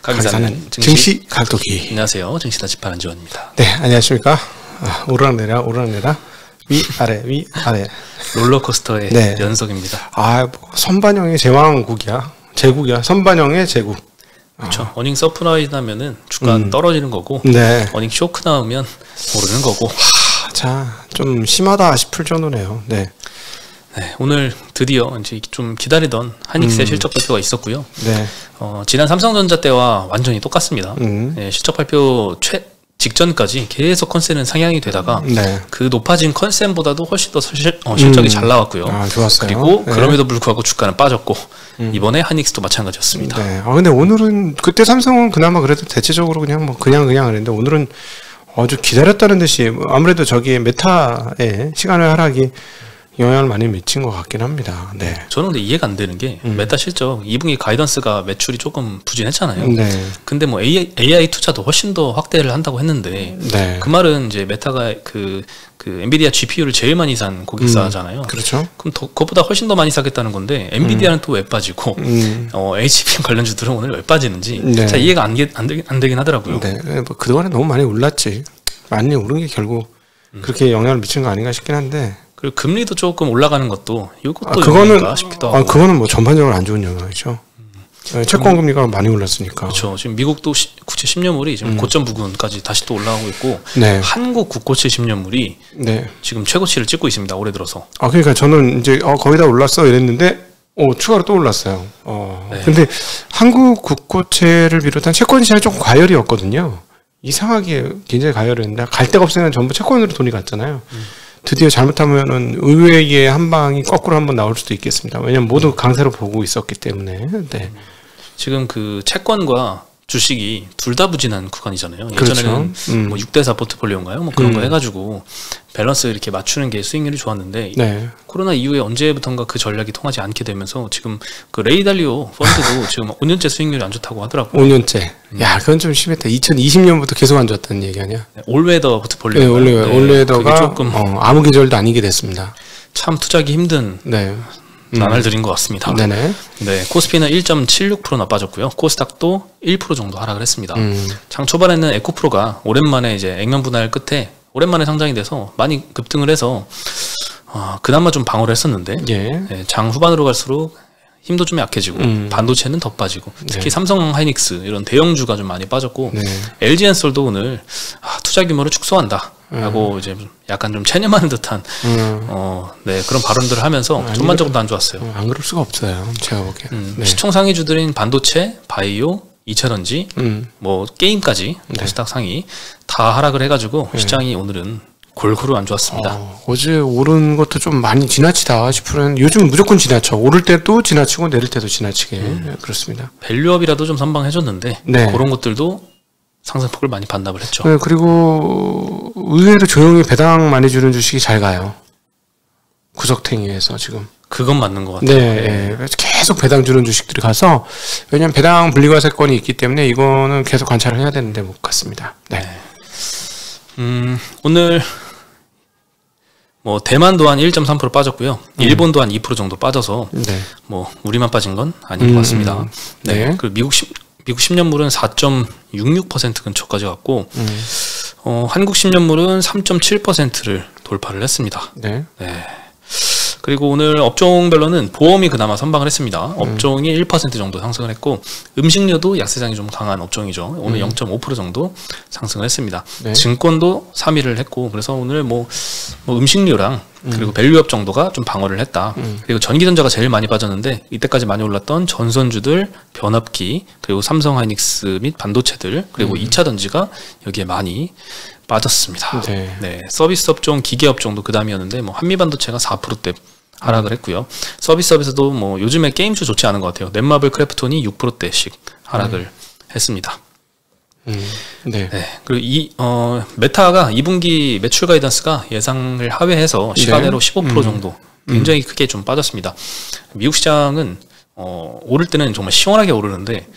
가기사는 증시 각도기. 안녕하세요. 증시다 집판 안지원입니다. 네, 안녕하십니까. 오르락내락 오르락내락 위아래 위아래 롤러코스터의 네. 연속입니다. 뭐 선반영의 제왕국이야. 제국이야. 선반영의 제국. 그렇죠. 어닝 서프라이즈 나면은 주가 떨어지는 거고, 네. 어닝 쇼크 나오면 오르는 거고. 자, 좀 심하다 싶을 정도네요. 네. 네, 오늘 드디어 이제 좀 기다리던 하이닉스의 실적 발표가 있었고요. 네. 지난 삼성전자 때와 완전히 똑같습니다. 네, 실적 발표 직전까지 계속 컨센은 상향이 되다가 네. 그 높아진 컨센보다도 훨씬 더 실적이 잘 나왔고요. 좋았어요. 그리고 네. 그럼에도 불구하고 주가는 빠졌고 이번에 하이닉스도 마찬가지였습니다. 네. 근데 오늘은 그때 삼성은 그나마 그래도 대체적으로 그냥 그랬는데 오늘은 아주 기다렸다는 듯이 아무래도 저기 메타의 시간의 하락이 영향을 많이 미친 것 같긴 합니다. 네. 저는 근데 이해가 안 되는 게 메타 실적 2분기 가이던스가 매출이 조금 부진했잖아요. 네. 근데 뭐 AI 투자도 훨씬 더 확대를 한다고 했는데 네. 그 말은 이제 메타가 그 엔비디아 GPU를 제일 많이 산 고객사잖아요. 그렇죠. 그럼 그것보다 훨씬 더 많이 사겠다는 건데 엔비디아는 또 왜 빠지고 HP 관련주들은 오늘 왜 빠지는지 네. 잘 이해가 안 되긴 하더라고요. 네. 뭐 그동안에 너무 많이 올랐지. 많이 오른 게 결국 그렇게 영향을 미친 거 아닌가 싶긴 한데. 그리고 금리도 조금 올라가는 것도 이것도 그거는 영향인가 싶기도 하고. 그거는 뭐 전반적으로 안 좋은 영향이죠. 채권 금리가 많이 올랐으니까. 그렇죠. 지금 미국도 국채 10년물이 지금 고점 부근까지 다시 또 올라오고 있고, 네. 한국 국고채 10년물이 네. 지금 최고치를 찍고 있습니다. 올해 들어서. 그러니까 저는 이제 거의 다 올랐어 이랬는데 추가로 또 올랐어요. 네. 근데 한국 국고채를 비롯한 채권 시장이 좀 과열이었거든요. 이상하게 굉장히 과열했는데 갈 데가 없으면 전부 채권으로 돈이 갔잖아요. 드디어 잘못하면은 의외의 한 방이 거꾸로 한번 나올 수도 있겠습니다. 왜냐면 모두 강세로 보고 있었기 때문에. 네. 지금 그 채권과 주식이 둘 다 부진한 구간이잖아요. 예전에는 그렇죠. 뭐 6대4 포트폴리오인가요? 뭐 그런 거 해가지고 밸런스 이렇게 맞추는 게 수익률이 좋았는데 네. 코로나 이후에 언제부턴가 그 전략이 통하지 않게 되면서 지금 그 레이달리오 펀드도 지금 5년째 수익률이 안 좋다고 하더라고요. 5년째. 야, 그건 좀 심했다. 2020년부터 계속 안 좋았다는 얘기 아니야? 올웨더 포트폴리오. 네, 올웨더가 조금 아무 계절도 아니게 됐습니다. 참 투자하기 힘든 네. 나날들인 것 같습니다. 네네. 네, 코스피는 1.76%나 빠졌고요. 코스닥도 1% 정도 하락을 했습니다. 장 초반에는 에코프로가 오랜만에 이제 액면 분할 끝에 오랜만에 상장이 돼서 많이 급등을 해서 그나마 좀 방어를 했었는데 예. 네, 장 후반으로 갈수록 힘도 좀 약해지고 반도체는 더 빠지고 특히 네. 삼성 하이닉스 이런 대형주가 좀 많이 빠졌고 네. LG엔솔도 오늘 투자 규모를 축소한다. 라고 이제 약간 좀 체념하는 듯한 네, 그런 발언들을 하면서 전반적으로 안 좋았어요. 안 그럴 수가 없어요. 제가 보기에는. 네. 시총 상위주들인 반도체, 바이오, 2차전지, 뭐 게임까지 코스닥 상위 다 하락을 해가지고 시장이 오늘은 골고루 안 좋았습니다. 어제 오른 것도 좀 많이 지나치다 싶으면 요즘은 무조건 지나쳐. 오를 때도 지나치고 내릴 때도 지나치게. 네, 그렇습니다. 밸류업이라도 좀 선방해줬는데 네. 그런 것들도 상승폭을 많이 반납을 했죠. 네, 그리고 의외로 조용히 배당 많이 주는 주식이 잘 가요. 구석탱이에서 지금. 그건 맞는 것 같아요. 네, 네. 계속 배당 주는 주식들이 가서 왜냐하면 배당 분리과세권이 있기 때문에 이거는 계속 관찰을 해야 되는데 못 갔습니다. 네. 오늘 뭐 대만 또한 1.3% 빠졌고요. 일본 또한 2% 정도 빠져서 네. 뭐 우리만 빠진 건 아닌 것 같습니다. 네. 네. 그리고 미국 10년물은 4.66% 근처까지 갔고 한국 10년물은 3.7%를 돌파를 했습니다. 네. 네. 그리고 오늘 업종별로는 보험이 그나마 선방을 했습니다. 업종이 1% 정도 상승을 했고 음식료도 약세장이 좀 강한 업종이죠. 오늘 0.5% 정도 상승을 했습니다. 네. 증권도 3위를 했고 그래서 오늘 뭐 음식료랑 그리고 밸류업 정도가 좀 방어를 했다. 그리고 전기전자가 제일 많이 빠졌는데 이때까지 많이 올랐던 전선주들, 변압기, 그리고 삼성 하이닉스 및 반도체들, 그리고 2차 전지가 여기에 많이 빠졌습니다. 네. 네, 서비스 업종, 기계 업종도 그 다음이었는데 뭐 한미반도체가 4%대 하락을 했고요. 서비스업에서도 뭐 요즘에 게임주 좋지 않은 것 같아요. 넷마블 크래프톤이 6%대씩 하락을 했습니다. 네. 네. 그리고 메타가 2분기 매출 가이던스가 예상을 하회해서 시간외로 15% 정도 굉장히 크게 좀 빠졌습니다. 미국 시장은 오를 때는 정말 시원하게 오르는데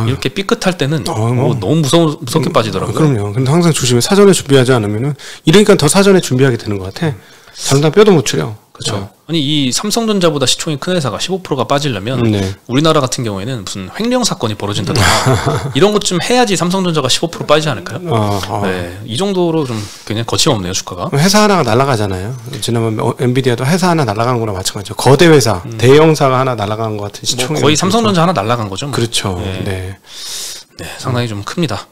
이렇게 삐끗할 때는 너무 무섭게 빠지더라고요. 그럼요. 근데 항상 조심해. 사전에 준비하지 않으면은 이러니까 더 사전에 준비하게 되는 것 같아. 잘못하면 뼈도 못 추려. 그렇죠. 아니 이 삼성전자보다 시총이 큰 회사가 15%가 빠지려면 네. 우리나라 같은 경우에는 무슨 횡령 사건이 벌어진다거나 이런 것 좀 해야지 삼성전자가 15% 빠지지 않을까요? 네, 이 정도로 좀 굉장히 거침없네요 주가가. 회사 하나가 날아가잖아요. 지난번 엔비디아도 회사 하나 날아가는 거랑 마찬가지죠. 거대 회사, 대형사가 하나 날아가는 것 같은 시총이 뭐 거의 삼성전자 하나 날아간 거죠. 뭐. 그렇죠. 네. 네. 네, 상당히 좀 큽니다.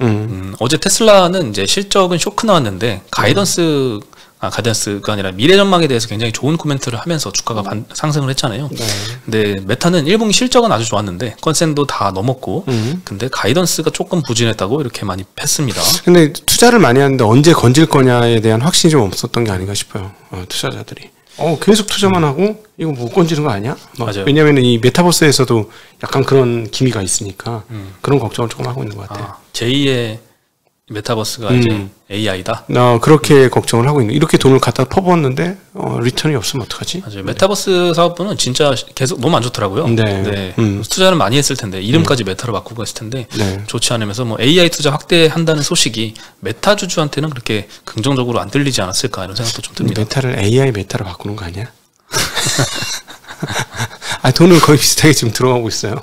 어제 테슬라는 이제 실적은 쇼크 나왔는데 가이던스가 아니라 미래 전망에 대해서 굉장히 좋은 코멘트를 하면서 주가가 상승을 했잖아요. 네. 근데 메타는 1분기 실적은 아주 좋았는데 컨센도 다 넘었고 근데 가이던스가 조금 부진했다고 이렇게 많이 했습니다. 근데 투자를 많이 하는데 언제 건질 거냐에 대한 확신이 좀 없었던 게 아닌가 싶어요. 투자자들이. 계속 투자만 하고 이거 못 건지는 거 아니야? 맞아요. 왜냐하면 이 메타버스에서도 약간 그런 기미가 있으니까 그런 걱정을 조금 하고 있는 것 같아요. 제2의 메타버스가 이제 AI다. 그렇게 걱정을 하고 있는. 이렇게 돈을 갖다 퍼부었는데 리턴이 없으면 어떡하지? 맞아요. 메타버스 사업부는 진짜 계속 너무 안 좋더라고요. 네. 투자를 많이 했을 텐데 이름까지 메타로 바꾸고 했을 텐데 네. 좋지 않으면서 뭐 AI 투자 확대한다는 소식이 메타 주주한테는 그렇게 긍정적으로 안 들리지 않았을까 이런 생각도 좀 듭니다. 메타를 AI 메타로 바꾸는 거 아니야? 돈은 거의 비슷하게 지금 들어가고 있어요.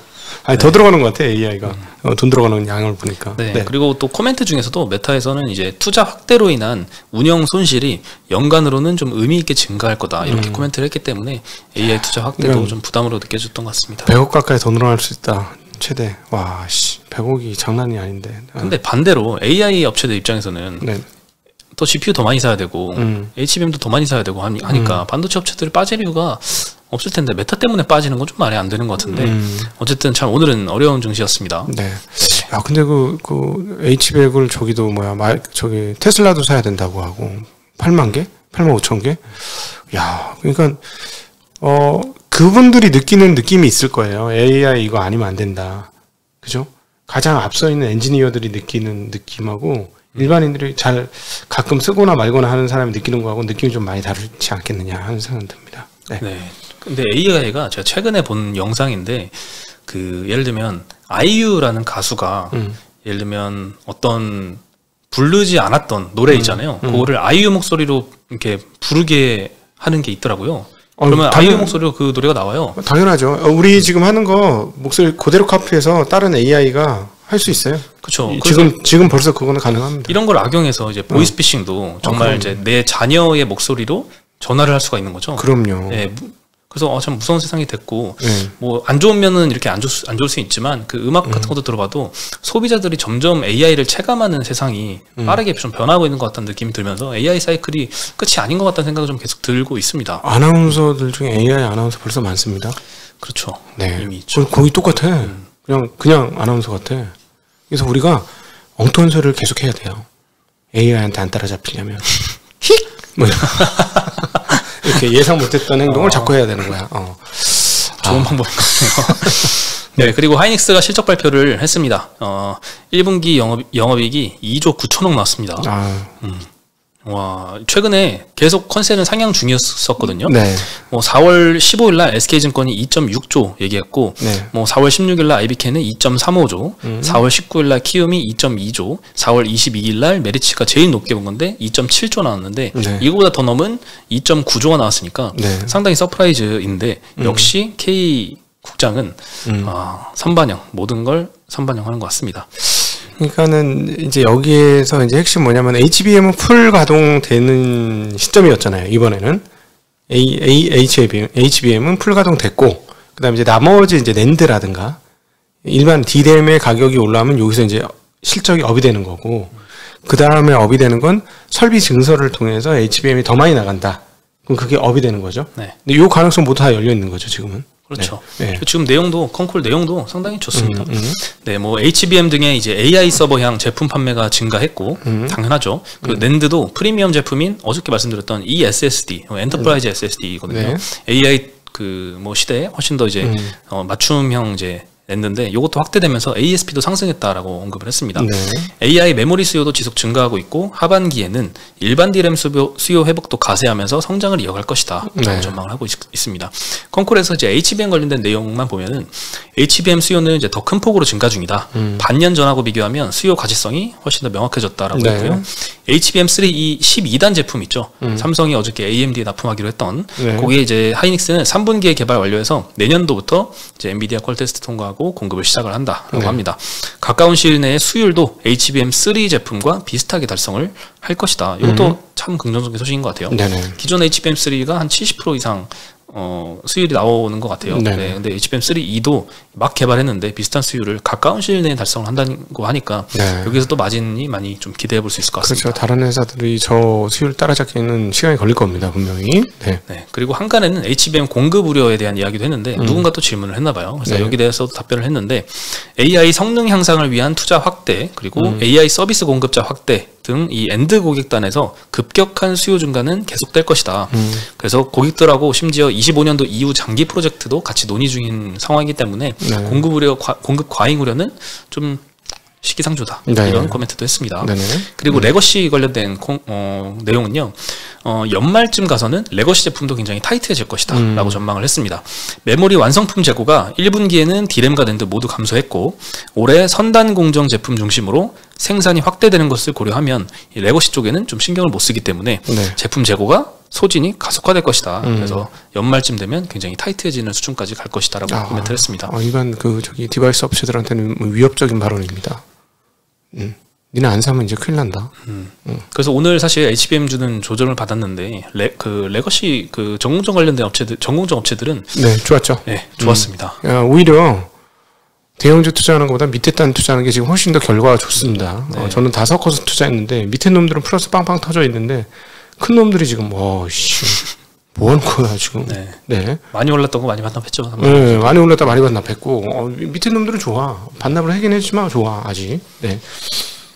더 들어가는 것 같아 AI가. 돈 들어가는 양을 보니까. 네. 그리고 또 코멘트 중에서도 메타에서는 이제 투자 확대로 인한 운영 손실이 연간으로는 좀 의미 있게 증가할 거다 이렇게 코멘트를 했기 때문에 AI 투자 확대도 좀 부담으로 느껴졌던 것 같습니다. 100억 가까이 더 늘어날 수 있다. 최대. 와, 100억이 장난이 아닌데. 근데 반대로 AI 업체들 입장에서는 네. 또 GPU 더 많이 사야 되고 HBM도 더 많이 사야 되고 하니까 반도체 업체들이 빠질 이유가 없을 텐데 메타 때문에 빠지는 건 좀 말이 안 되는 것 같은데 어쨌든 참 오늘은 어려운 증시였습니다. 네. 야 근데 그 H100을 저기 테슬라도 사야 된다고 하고 8만 개, 8만 5천 개. 야 그러니까 그분들이 느끼는 느낌이 있을 거예요. AI 이거 아니면 안 된다. 그죠? 가장 앞서 있는 엔지니어들이 느끼는 느낌하고 일반인들이 잘 가끔 쓰거나 말거나 하는 사람이 느끼는 거하고 느낌이 좀 많이 다르지 않겠느냐 하는 생각이 듭니다. 네. 네. 근데 AI가 제가 최근에 본 영상인데 예를 들면 아이유라는 가수가 예를 들면 어떤 부르지 않았던 노래 있잖아요. 그거를 아이유 목소리로 이렇게 부르게 하는 게 있더라고요. 그러면 아이유 목소리로 그 노래가 나와요. 당연하죠. 우리 지금 하는 거 목소리 그대로 카피해서 다른 AI가 할 수 있어요. 그렇죠. 지금 벌써 그거는 가능합니다. 이런 걸 악용해서 이제 보이스피싱도 정말 이제 내 자녀의 목소리로 전화를 할 수가 있는 거죠. 그럼요. 네. 그래서 참 무서운 세상이 됐고 뭐 안 좋은 면은 이렇게 안 좋을 수 있지만 그 음악 같은 것도 들어봐도 소비자들이 점점 AI를 체감하는 세상이 빠르게 좀 변하고 있는 것 같다는 느낌이 들면서 AI 사이클이 끝이 아닌 것 같다는 생각이 좀 계속 들고 있습니다. 아나운서들 중에 AI 아나운서 벌써 많습니다. 그렇죠. 네. 이미 있죠. 거의 똑같아. 그냥 아나운서 같아. 그래서 우리가 엉뚱한 소리를 계속 해야 돼요. AI한테 안 따라잡히려면. 휙! 뭐 이렇게 예상 못했던 행동을 자꾸 해야 되는 거야. 좋은 방법인 것 같아요. 네, 그리고 하이닉스가 실적 발표를 했습니다. 1분기 영업이익이 2조 9천억 나왔습니다. 와, 최근에 계속 컨센은 상향 중이었었거든요. 네. 뭐 4월 15일 날 SK증권이 2.6조 얘기했고, 네. 뭐 4월 16일 날 IBK는 2.35조, 4월 19일 날 키움이 2.2조, 4월 22일 날 메리츠가 제일 높게 본 건데 2.7조 나왔는데 네. 이거보다 더 넘은 2.9조가 나왔으니까 네. 상당히 서프라이즈인데 역시 K 국장은 선반영 모든 걸 선반영하는 것 같습니다. 그러니까는 이제 여기에서 이제 핵심 뭐냐면 HBM은 풀 가동되는 시점이었잖아요. 이번에는 HBM은 풀 가동됐고, 그다음에 이제 나머지 이제 낸드라든가 일반 D램의 가격이 올라오면 여기서 이제 실적이 업이 되는 거고, 그 다음에 업이 되는 건 설비 증설을 통해서 HBM이 더 많이 나간다. 그럼 그게 업이 되는 거죠. 네. 근데 이 가능성 모두 다 열려 있는 거죠 지금은. 그렇죠. 네. 지금 컨콜 내용도 상당히 좋습니다. 네, 뭐 HBM 등의 이제 AI 서버향 제품 판매가 증가했고 당연하죠. 그리고 낸드도 프리미엄 제품인 어저께 말씀드렸던 이 SSD, 엔터프라이즈 SSD거든요. 네. AI 뭐 시대에 훨씬 더 이제 맞춤형 이제 냈는데 이것도 확대되면서 ASP도 상승했다라고 언급을 했습니다. 네. AI 메모리 수요도 지속 증가하고 있고 하반기에는 일반 D램 수요 회복도 가세하면서 성장을 이어갈 것이다. 네. 전망을 하고 있습니다. 컨콜에서 이제 HBM 관련된 내용만 보면은 HBM 수요는 이제 더 큰 폭으로 증가 중이다. 반년 전하고 비교하면 수요 가시성이 훨씬 더 명확해졌다라고 네. 했고요. HBM3E 12단 제품 있죠. 삼성이 어저께 AMD에 납품하기로 했던 네. 거기에 이제 하이닉스는 3분기에 개발 완료해서 내년도부터 이제 엔비디아 퀄 테스트 통과하고 공급을 시작을 한다라고 네. 합니다. 가까운 시일 내에 수율도 HBM3 제품과 비슷하게 달성을 할 것이다. 이것도 참 긍정적인 소식인 것 같아요. 네네. 기존 HBM3가 한 70% 이상 수율이 나오는 것 같아요. 네. 네, 근데 HBM3E도 막 개발했는데 비슷한 수율을 가까운 시일 내에 달성을 한다고 하니까 네. 여기서 또 마진이 많이 좀 기대해 볼 수 있을 것 같습니다. 그렇죠. 다른 회사들이 저 수율 따라잡기는 시간이 걸릴 겁니다. 분명히. 네. 네, 그리고 한간에는 HBM 공급 우려에 대한 이야기도 했는데 누군가 또 질문을 했나 봐요. 그래서 네. 여기 대해서도 답변을 했는데 AI 성능 향상을 위한 투자 확대 그리고 AI 서비스 공급자 확대 등 이 엔드 고객단에서 급격한 수요 증가는 계속될 것이다. 그래서 고객들하고 심지어 25년도 이후 장기 프로젝트도 같이 논의 중인 상황이기 때문에 네. 공급 과잉 우려는 좀 시기상조다. 네. 이런 코멘트도 했습니다. 네네. 그리고 레거시 관련된 내용은요. 연말쯤 가서는 레거시 제품도 굉장히 타이트해질 것이다 라고 전망을 했습니다. 메모리 완성품 재고가 1분기에는 디램과 낸드 모두 감소했고 올해 선단 공정 제품 중심으로 생산이 확대되는 것을 고려하면 이 레거시 쪽에는 좀 신경을 못 쓰기 때문에 네. 제품 재고가 소진이 가속화될 것이다. 그래서 연말쯤 되면 굉장히 타이트해지는 수준까지 갈 것이다 라고 코멘트를 했습니다. 이건 디바이스 업체들한테는 위협적인 발언입니다. 니네 안 사면 이제 큰일 난다. 그래서 오늘 사실 HBM주는 조정을 받았는데 레거시 전공정 관련된 전공정 업체들은 네, 좋았죠. 네, 좋았습니다. 오히려 대형주 투자하는 것보다 밑에 단 투자하는 게 지금 훨씬 더 결과가 좋습니다. 네. 저는 다 섞어서 투자했는데 밑에 놈들은 플러스 빵빵 터져 있는데 큰 놈들이 지금 뭐 하는 거야 지금. 네. 네. 많이 올랐던 거 많이 반납했죠. 네, 많이 올랐다 많이 반납했고 밑에 놈들은 좋아. 반납을 하긴 했지만 좋아 아직. 네.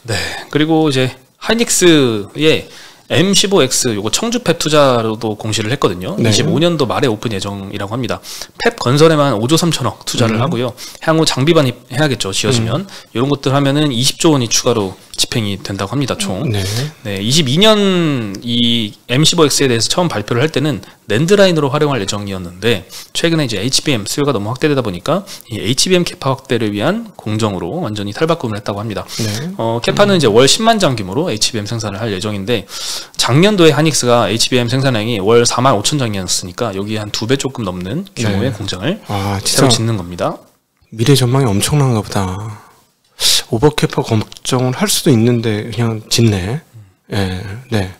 네. 그리고 이제 하이닉스의 M15X 요거 청주 팹 투자로도 공시를 했거든요. 네. 25년도 말에 오픈 예정이라고 합니다. 팹 건설에만 5조 3천억 투자를 하고요. 향후 장비 반입해야겠죠. 지어지면 이런 것들 하면은 20조 원이 추가로 집행이 된다고 합니다. 총. 네. 네, 22년 이 M15X에 대해서 처음 발표를 할 때는 낸드 라인으로 활용할 예정이었는데 최근에 이제 HBM 수요가 너무 확대되다 보니까 이 HBM 캐파 확대를 위한 공정으로 완전히 탈바꿈을 했다고 합니다. 네. 캐파는 이제 월 10만 장 규모로 HBM 생산을 할 예정인데 작년도에 하닉스가 HBM 생산량이 월 4만 5천 장이었으니까 여기 한 2배 조금 넘는 규모의 네. 공장을 진짜 새로 짓는 겁니다. 미래 전망이 엄청난가 보다. 오버캐파 걱정을 할 수도 있는데 그냥 짓네. 네. 네.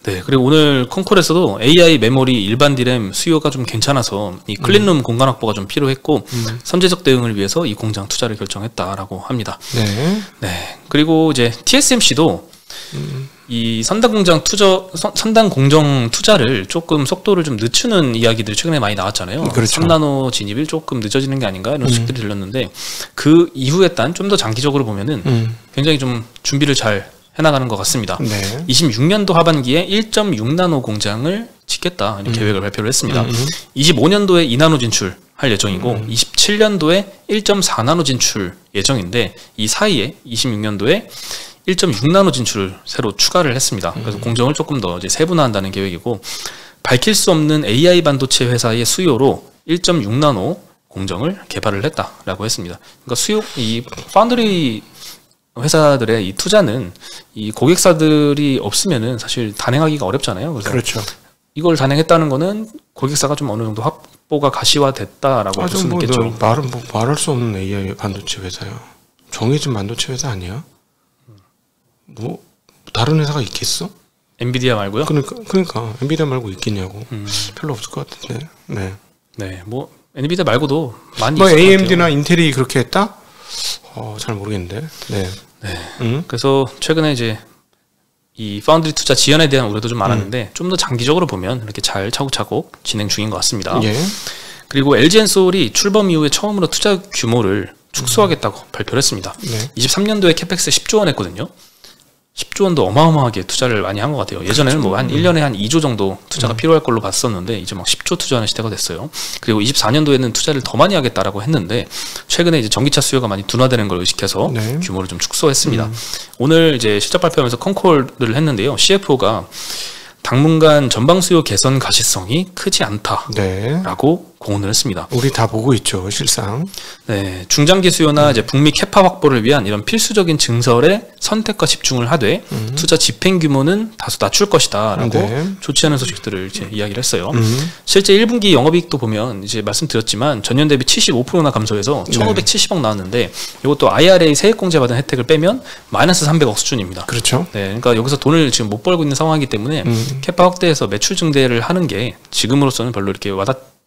네, 그리고 오늘 콩콜에서도 AI 메모리 일반 디램 수요가 좀 괜찮아서 이 클린룸 공간 확보가 좀 필요했고 선제적 대응을 위해서 이 공장 투자를 결정했다라고 합니다. 네. 네, 그리고 이제 TSMC도 이 선단 공정 투자를 조금 속도를 좀 늦추는 이야기들이 최근에 많이 나왔잖아요. 그렇죠. 3나노 진입이 조금 늦어지는 게 아닌가 이런 소식들이 들렸는데 그 이후에 딴 좀 더 장기적으로 보면은 굉장히 좀 준비를 잘 해나가는 것 같습니다. 네. 26년도 하반기에 1.6나노 공장을 짓겠다 이런 계획을 발표를 했습니다. 25년도에 2나노 진출할 예정이고 27년도에 1.4나노 진출 예정인데 이 사이에 26년도에 1.6나노 진출을 새로 추가를 했습니다. 그래서 공정을 조금 더 이제 세분화한다는 계획이고 밝힐 수 없는 AI 반도체 회사의 수요로 1.6나노 공정을 개발을 했다라고 했습니다. 그러니까 이 파운드리 회사들의 이 투자는 이 고객사들이 없으면은 사실 단행하기가 어렵잖아요. 그래서 그렇죠. 이걸 단행했다는 거는 고객사가 좀 어느 정도 확보가 가시화됐다라고 볼 수는 있겠죠. 말할 수 없는 AI 반도체 회사야. 정해진 반도체 회사 아니야? 뭐 다른 회사가 있겠어? 엔비디아 말고요? 그러니까 엔비디아 말고 있겠냐고. 별로 없을 것 같은데. 네. 네, 뭐 엔비디아 말고도 많이 뭐 있을 것 AMD나 같아요. 인텔이 그렇게 했다? 잘 모르겠는데. 네. 네. 그래서 최근에 이제 이 파운드리 투자 지연에 대한 우려도 좀 많았는데 좀 더 장기적으로 보면 이렇게 잘 차곡차곡 진행 중인 것 같습니다. 예. 그리고 LG엔솔이 출범 이후에 처음으로 투자 규모를 축소하겠다고 발표를 했습니다. 네. 23년도에 캐펙스 10조 원 했거든요. 10조 원도 어마어마하게 투자를 많이 한 것 같아요. 예전에는 뭐 한 1년에 한 2조 정도 투자가 필요할 걸로 봤었는데 이제 막 10조 투자하는 시대가 됐어요. 그리고 24년도에는 투자를 더 많이 하겠다라고 했는데 최근에 이제 전기차 수요가 많이 둔화되는 걸 의식해서 네. 규모를 좀 축소했습니다. 오늘 이제 실적 발표하면서 컨콜을 했는데요. CFO가 당분간 전방 수요 개선 가시성이 크지 않다라고 네. 공언을 했습니다. 우리 다 보고 있죠, 실상. 네, 중장기 수요나 이제 북미 캐파 확보를 위한 이런 필수적인 증설에 선택과 집중을 하되 투자 집행 규모는 다소 낮출 것이다라고 네. 좋지 않은 소식들을 이제 이야기를 했어요. 실제 1분기 영업이익도 보면 이제 말씀드렸지만 전년 대비 75%나 감소해서 1,570억 나왔는데 이것도 IRA 세액공제 받은 혜택을 빼면 마이너스 300억 수준입니다. 그렇죠. 네, 그러니까 여기서 돈을 지금 못 벌고 있는 상황이기 때문에 캐파 확대해서 매출 증대를 하는 게 지금으로서는 별로 이렇게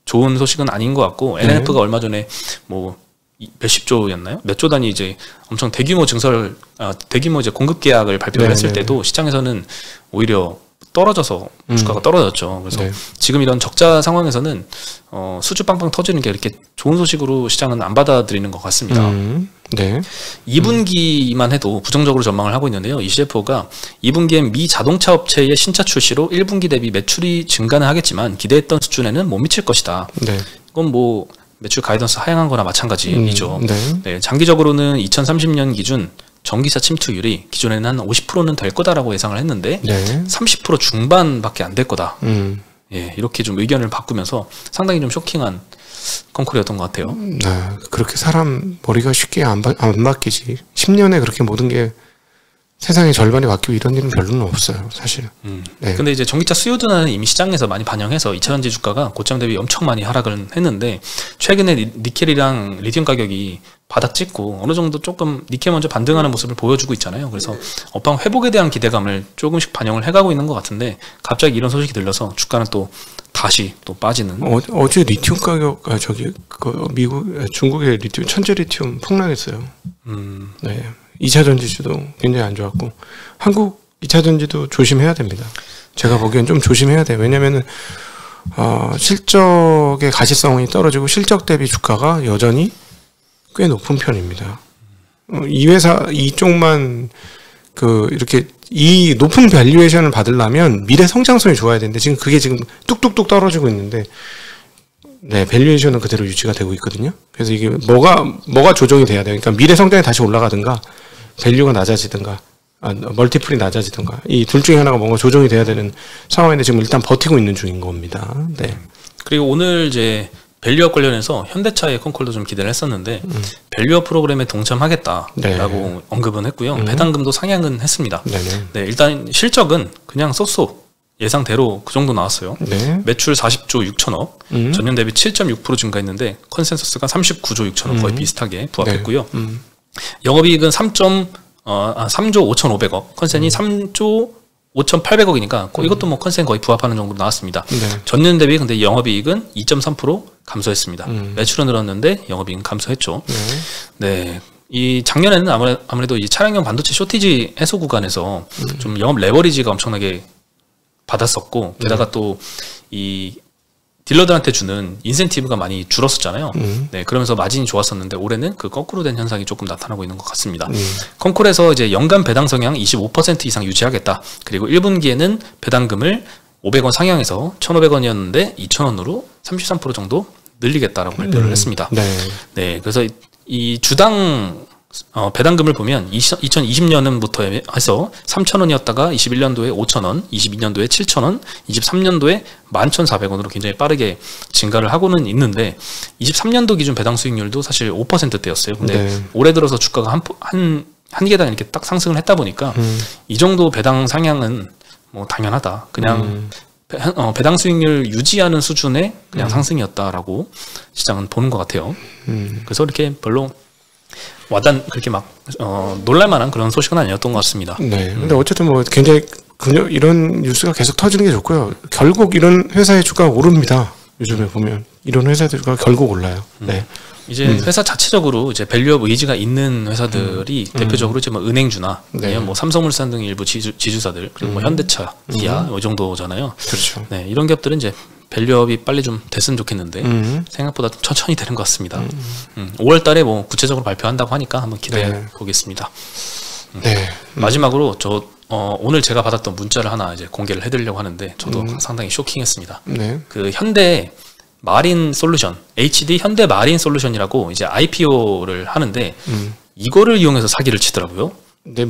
좋은 소식은 아닌 것 같고 NNF가 얼마 전에 뭐 몇십 조였나요? 몇 조 단위 이제 엄청 대규모 대규모 이제 공급 계약을 발표를 했을 때도 시장에서는 오히려 떨어져서 주가가 떨어졌죠. 그래서 지금 이런 적자 상황에서는 수주 빵빵 터지는 게 이렇게 좋은 소식으로 시장은 안 받아들이는 것 같습니다. 네. 2분기만 해도 부정적으로 전망을 하고 있는데요. 이 CFO가 2분기엔 미 자동차 업체의 신차 출시로 1분기 대비 매출이 증가는 하겠지만 기대했던 수준에는 못 미칠 것이다. 네. 이건 뭐 매출 가이던스 하향한 거나 마찬가지이죠. 네. 네, 장기적으로는 2030년 기준 전기차 침투율이 기존에는 한 50%는 될 거다라고 예상을 했는데 30% 중반밖에 안 될 거다. 예, 이렇게 좀 의견을 바꾸면서 상당히 좀 쇼킹한 컨콜이었던 것 같아요. 네, 그렇게 사람 머리가 쉽게 안 바뀌지. 10년에 그렇게 모든 게 세상의 절반이 바뀌고 이런 일은 별로는 없어요, 사실. 네. 근데 이제 전기차 수요 둔화는 이미 시장에서 많이 반영해서 2차전지 주가가 고점 대비 엄청 많이 하락을 했는데 최근에 니켈이랑 리튬 가격이 바닥 찍고 어느 정도 조금 니켈 먼저 반등하는 모습을 보여주고 있잖아요. 그래서 업황 회복에 대한 기대감을 조금씩 반영을 해가고 있는 것 같은데 갑자기 이런 소식이 들려서 주가는 또 다시 또 빠지는. 어제 리튬 가격 중국의 리튬 천재 리튬 폭락했어요. 네. 2차 전지주도 굉장히 안 좋았고 한국 2차 전지도 조심해야 됩니다. 제가 보기엔 좀 조심해야 돼요. 왜냐면은 실적의 가시성이 떨어지고 실적 대비 주가가 여전히 꽤 높은 편입니다. 이 회사 이쪽만 이렇게 이 높은 밸류에이션을 받으려면 미래 성장성이 좋아야 되는데 지금 그게 지금 뚝뚝뚝 떨어지고 있는데 네, 밸류에이션은 그대로 유지가 되고 있거든요. 그래서 이게 뭐가 조정이 돼야 돼요. 그러니까 미래 성장이 다시 올라가든가 밸류가 낮아지든가 멀티플이 낮아지든가 이 둘 중에 하나가 뭔가 조정이 돼야 되는 상황인데 지금 일단 버티고 있는 중인 겁니다. 네. 그리고 오늘 이제 밸류업 관련해서 현대차의 컨콜도 좀 기대를 했었는데 밸류업 프로그램에 동참하겠다라고 언급은 했고요. 배당금도 상향은 했습니다. 네, 일단 실적은 그냥 쏘쏘 예상대로 그 정도 나왔어요. 매출 40조 6천억, 전년 대비 7.6% 증가했는데 컨센서스가 39조 6천억 거의 비슷하게 부합했고요. 영업이익은 3조 5,500억, 컨센이 3조 5,800억이니까 이것도 뭐 컨센 거의 부합하는 정도로 나왔습니다. 전년 대비 근데 영업이익은 2.3% 감소했습니다. 매출은 늘었는데 영업이익은 감소했죠. 네. 이 작년에는 아무래도 이 차량용 반도체 쇼티지 해소 구간에서 좀 영업 레버리지가 엄청나게 받았었고 게다가 또 이 딜러들한테 주는 인센티브가 많이 줄었었잖아요. 네, 그러면서 마진이 좋았었는데 올해는 그 거꾸로 된 현상이 조금 나타나고 있는 것 같습니다. 컨콜에서 이제 연간 배당 성향 25% 이상 유지하겠다. 그리고 1분기에는 배당금을 500원 상향해서 1,500원이었는데 2,000원으로 33% 정도 늘리겠다라고 발표를 했습니다. 네, 그래서 이 주당 배당금을 보면 2020년부터 해서 3,000원이었다가 21년도에 5,000원, 22년도에 7,000원, 23년도에 11,400원으로 굉장히 빠르게 증가를 하고는 있는데 23년도 기준 배당 수익률도 사실 5%대였어요. 근데 올해 들어서 주가가 한 계단 이렇게 딱 상승을 했다 보니까 이 정도 배당 상향은 뭐 당연하다. 그냥 배당 수익률 유지하는 수준의 그냥 상승이었다라고 시장은 보는 것 같아요. 그래서 이렇게 별로 그렇게 막 놀랄만한 그런 소식은 아니었던 것 같습니다. 네. 근데 어쨌든 뭐 굉장히 이런 뉴스가 계속 터지는 게 좋고요. 결국 이런 회사의 주가가 오릅니다. 요즘에 보면 이런 회사들 주가가 결국 올라요. 네. 이제 회사 자체적으로 이제 밸류업 의지가 있는 회사들이 대표적으로 이제 뭐 은행주나 아니면 뭐 삼성물산 등 일부 지주사들 그리고 뭐 현대차, 기아 이 정도잖아요. 그렇죠. 네, 이런 기업들은 이제 밸류업이 빨리 좀 됐으면 좋겠는데 생각보다 좀 천천히 되는 것 같습니다. 5월달에 뭐 구체적으로 발표한다고 하니까 한번 기대해 보겠습니다. 네. 마지막으로 오늘 제가 받았던 문자를 하나 이제 공개를 해드리려고 하는데 저도 상당히 쇼킹했습니다. 그 현대 마린 솔루션, HD 현대 마린 솔루션이라고 이제 IPO를 하는데 이거를 이용해서 사기를 치더라고요. 네,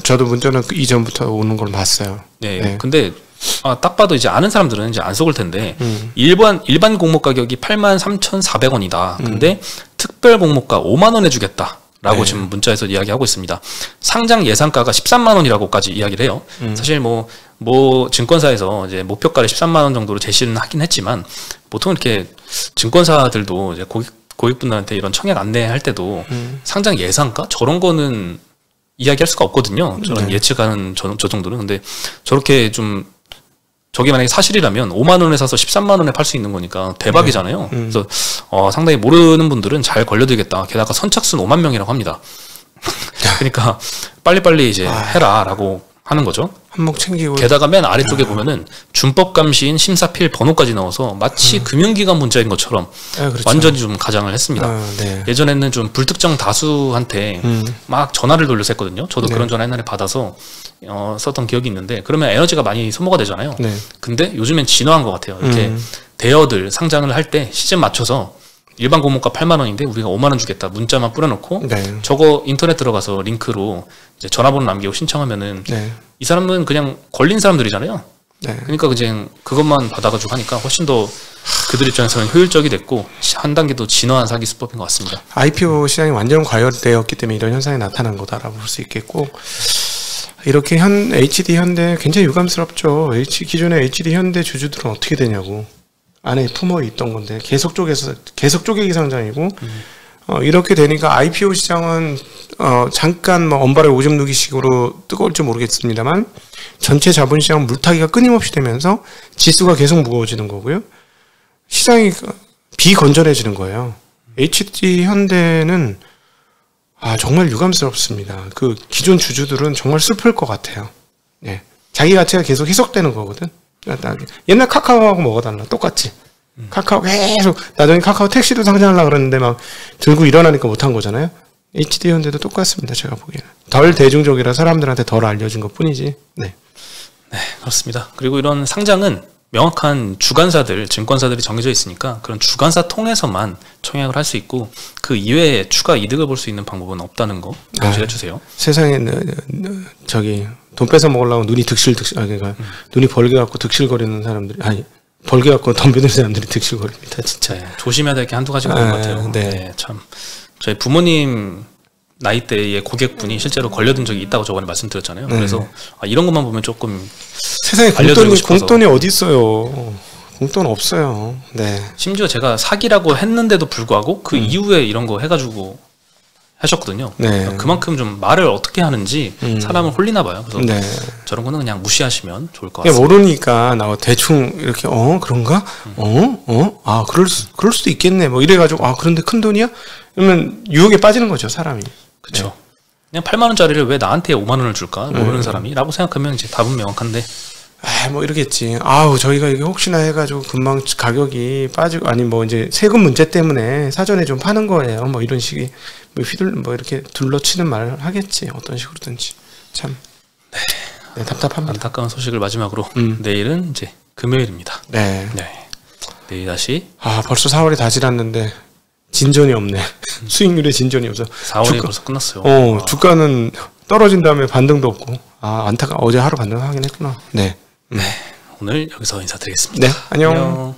저도 문자는 이전부터 오는 걸 봤어요. 네. 근데 딱 봐도 이제 아는 사람들은 이제 안 속을 텐데 일반 공모 가격이 83,400원이다. 근데 특별 공모가 5만 원 해주겠다. 라고 지금 문자에서 이야기하고 있습니다. 상장 예상가가 13만 원이라고까지 이야기를 해요. 사실 뭐 증권사에서 이제 목표가를 13만 원 정도로 제시는 하긴 했지만 보통 이렇게 증권사들도 이제 고객분들한테 이런 청약 안내할 때도 상장 예상가 저런 거는 이야기할 수가 없거든요. 저런 예측하는 저 정도는. 근데 저렇게 좀 저게 만약에 사실이라면 5만 원에 사서 13만 원에 팔 수 있는 거니까 대박이잖아요. 그래서 상당히 모르는 분들은 잘 걸려들겠다. 게다가 선착순 5만 명이라고 합니다. 그러니까 빨리빨리 이제 해라라고 하는 거죠. 한몫 챙기고. 게다가 맨 아래쪽에 보면은 준법 감시인 심사필 번호까지 넣어서 마치 금융기관 문자인 것처럼 그렇죠. 완전히 좀 가장을 했습니다. 네. 예전에는 좀 불특정 다수한테 막 전화를 돌려서 했거든요. 저도 네. 그런 전화 옛날에 받아서 썼던 기억이 있는데 그러면 에너지가 많이 소모가 되잖아요. 네. 근데 요즘엔 진화한 것 같아요. 이렇게 대여들 상장을 할 때 시즌 맞춰서 일반 공모가 8만 원인데 우리가 5만 원 주겠다. 문자만 뿌려놓고 네. 저거 인터넷 들어가서 링크로 이제 전화번호 남기고 신청하면은 네. 이 사람은 그냥 걸린 사람들이잖아요. 네. 그러니까 그냥 그것만 받아가지고 하니까 훨씬 더 그들 입장에서는 효율적이 됐고 한 단계 더 진화한 사기 수법인 것 같습니다. IPO 시장이 완전 과열되었기 때문에 이런 현상이 나타난 거다라고 볼 수 있겠고 이렇게 HD 현대 굉장히 유감스럽죠. 기존의 HD 현대 주주들은 어떻게 되냐고 안에 품어 있던 건데 계속 쪼개기 상장이고 이렇게 되니까 IPO 시장은 잠깐 뭐 언발에 오줌 누기식으로 뜨거울지 모르겠습니다만 전체 자본시장 물타기가 끊임없이 되면서 지수가 계속 무거워지는 거고요. 시장이 비건전해지는 거예요. HD 현대는 정말 유감스럽습니다. 그 기존 주주들은 정말 슬플 것 같아요. 예. 자기 가치가 계속 희석되는 거거든. 옛날 카카오하고 뭐가 달라? 똑같지. 카카오 계속 나중에 카카오 택시도 상장하려고 그랬는데 막 들고 일어나니까 못한 거잖아요. HD 현대도 똑같습니다. 제가 보기에는 덜 대중적이라 사람들한테 덜 알려진 것 뿐이지. 네, 그렇습니다. 그리고 이런 상장은 명확한 주관사들, 증권사들이 정해져 있으니까 그런 주관사 통해서만 청약을 할 수 있고 그 이외에 추가 이득을 볼 수 있는 방법은 없다는 거 명시해 주세요. 세상에 돈 뺏어 먹으려고 눈이 그러니까 눈이 벌게 갖고 득실거리는 사람들이 벌게 갖고 덤비는 사람들이 득실거립니다. 진짜. 네, 조심해야 될 게 한두 가지가 있는 것 같아요. 네. 참 저희 부모님 나이대의 고객분이 실제로 걸려든 적이 있다고 저번에 말씀드렸잖아요. 그래서 이런 것만 보면 조금 세상에 공돈이 어디 있어요? 공돈 없어요. 네. 심지어 제가 사기라고 했는데도 불구하고 그 이후에 이런 거 해가지고 하셨거든요. 네. 그만큼 좀 말을 어떻게 하는지 사람을 홀리나 봐요. 그래서 네. 저런 거는 그냥 무시하시면 좋을 것 같습니다. 모르니까 대충 이렇게 그런가? 그럴 수도 있겠네. 뭐 이래가지고 그런데 큰 돈이야? 그러면 유혹에 빠지는 거죠, 사람이. 그렇죠. 그냥 8만 원짜리를 왜 나한테 5만 원을 줄까? 모르는 사람이라고 생각하면 이제 답은 명확한데. 뭐 이러겠지. 저희가 이게 혹시나 해가지고 금방 가격이 빠지고 뭐 이제 세금 문제 때문에 사전에 좀 파는 거예요. 뭐 이런 식의 이렇게 둘러치는 말을 하겠지. 어떤 식으로든지 참. 네, 답답합니다. 안타까운 소식을 마지막으로 내일은 이제 금요일입니다. 네. 내일 다시. 벌써 4월이 다 지났는데 진전이 없네. 수익률에 진전이 없어. 4월이 벌써 끝났어요. 주가는 떨어진 다음에 반등도 없고. 어제 하루 반등하긴 했구나. 네. 오늘 여기서 인사드리겠습니다. 네, 안녕.